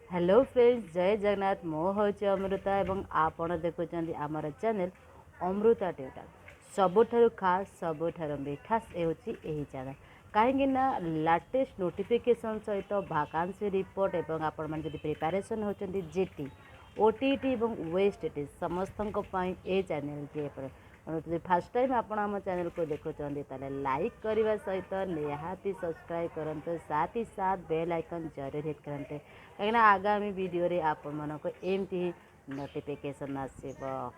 Hello friends, जय जगन्नाथ। मो हूँ अमृता एवं आपण देखुं आमर चैनल अमृता ट्यूटर। सबुठारु खास सबुठारु मिठास यही चैनल कहीं लाटेस्ट नोटिफिकेशन सहित वैकेंसी रिपोर्ट एवं आपण मैंने प्रिपरेशन होती जेटी ओटीटी और ओएसटीटी समस्त ये चैनल टी फास्ट टाइम आपण आम चैनल को देखुं लाइक करने सहित निहाती सब्सक्राइब करूँ, साथ ही साथ बेल आइकन जरूर हिट करते कहीं आगामी वीडियो रे आपण मानक एमती नोटिफिकेशन आसब।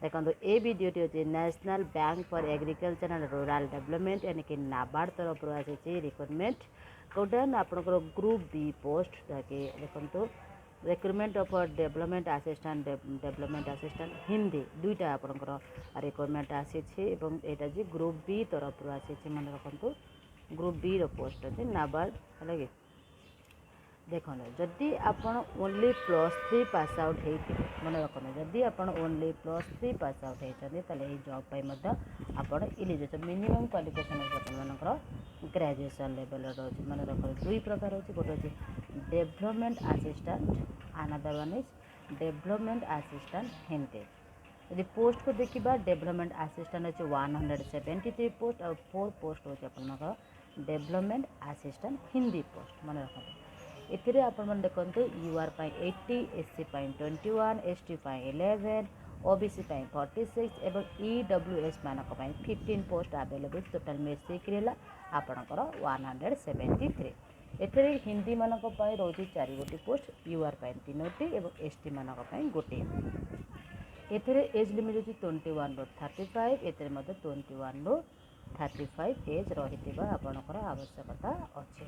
देखो ये वीडियोटी अच्छे national bank for agriculture and rural development यानी कि नाबार्ड तरफ आसी रिक्रुटमेंट कौन आपंकर ग्रुप बी पोस्ट देखो recruitment of development assistant Hindi दुईटा आपंकर रिक्रुटमेंट आसी यहाँ जी ग्रुप बी तरफ आसी मन रखु ग्रुप बी पोस्ट अच्छे नाबार्ड है कि देखो जदि आपण ओनली +3 पास आउट होते मन रखना जदि आपण ओनली +3 पास आउट होते जॉब आप इलिजिबल मिनिमम क्वालिफिकेशन मन ग्रेजुएशन लेवल रोचे मन रख दुई प्रकार अच्छे गोटे अच्छे development assistant another one is development assistant Hindi. यदि पोस्ट को देखा डेवलपमेंट असिस्टेंट अच्छे 173 पोस्ट और 4 पोस्ट हो डेवलपमेंट असिस्टेंट हिंदी पोस्ट मन रखते एथिरे आपण देखते यूआर 80 एससी 21 एसटी 11 ओबीसी 46 एवं ईडब्ल्यूएस मानक 15 पोस्ट अवेलेबल टोटाल मिसिक आपणकर 173 एथिरे हिंदी मानक रोचे 4 गोटी पोस्ट यूआर 3टी एवं एसटी मानक गोटे एथिरे एज लिमिट होची 21 रो 35 एथिरे मध्य 21 रो 35 एज रही आपणकर आवश्यकता अच्छे।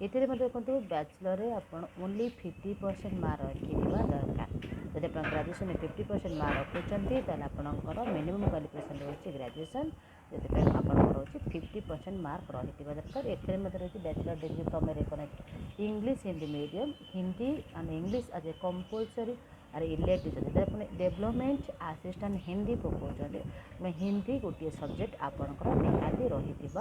ये देखो बैचलर आप ओनली 50% मार्क रखा दरकार जब आप ग्रेजुएशन 50% मार्क रखुच्च आपंकर मिनिमम क्वालिफिकेशन रोचे ग्रेजुएशन जो आपंकर 50% मार्क रही दरकार। एथे रही bachelor degree from recognised English Hindi medium Hindi and English as a compulsory और इलेक्टिव जब डेवलपमेंट असिस्टेंट हिंदी पकाउं हिंदी गोटे सब्जेक्ट आपंकर निहाती रही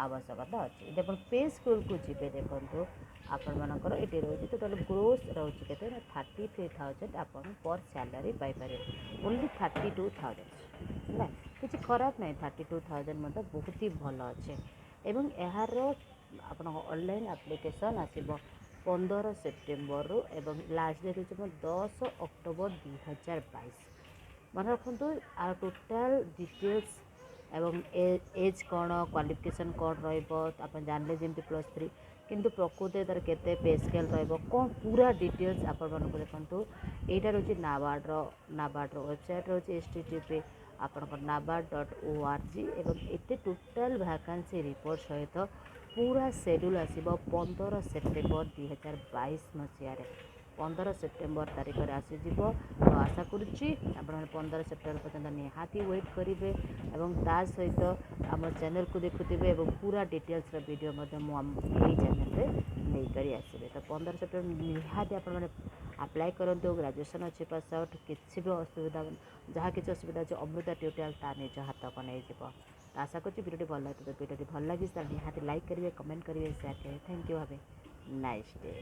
आवश्यकता अच्छे। जब पे स्कूल को जी देखो आपण मानकर ये रोचे टोटाल ग्रोस रोचे के 33,000 आप पर सैलरी पाइपर ओनली 32,000 है कि खराब नहीं 32,000 मतलब बहुत ही भल अच्छे। एवं यार आप ऑनलाइन एप्लिकेशन आसब 15 सेप्टेम्बर रु एवं लास्ट डेट हो 10 अक्टोबर 2022 मन रखु आ टोटाल डिटेल्स एवं एज कौन क्वालिफिकेशन कौन रहा जानले जमी +3 किंतु प्रकृत तार केते पे स्केल कौन पूरा डिटेल्स आपण देखो यहाँ रोचे नाबार्ड वेबसाइट रोचे http आपंकर nabard.org एवं ये टोटाल वैकेंसी रिपोर्ट सहित पूरा शेड्यूल आसब 15 सेप्टेम्बर 2022 मसीह 15 सेप्टेम्बर तारीख में आसीज। तो आशा करुच्ची आप 15 सेप्टेम्बर पर्यटन निहाती वेट करेंगे और ता सहित आम चैनल को देखुवे और पूरा डिटेल्स वीडियो यही चैनल नहीं करी आसबे। तो 15 सेप्टेम्बर निहाती आप अप्लाई करूँ ग्रेजुएशन अच्छे पास आउट किसी भी असुविधा जहाँ किसी असुविधा अच्छे अमृता ट्यूटोरियल ता निज हाथ को नहीं तो आशा करुच्ची वीडियो भल लगे वीडियो भल लगी निहाती लाइक करेंगे कमेंट करेंगे शेयर करेंगे। Thank you. Have a nice day.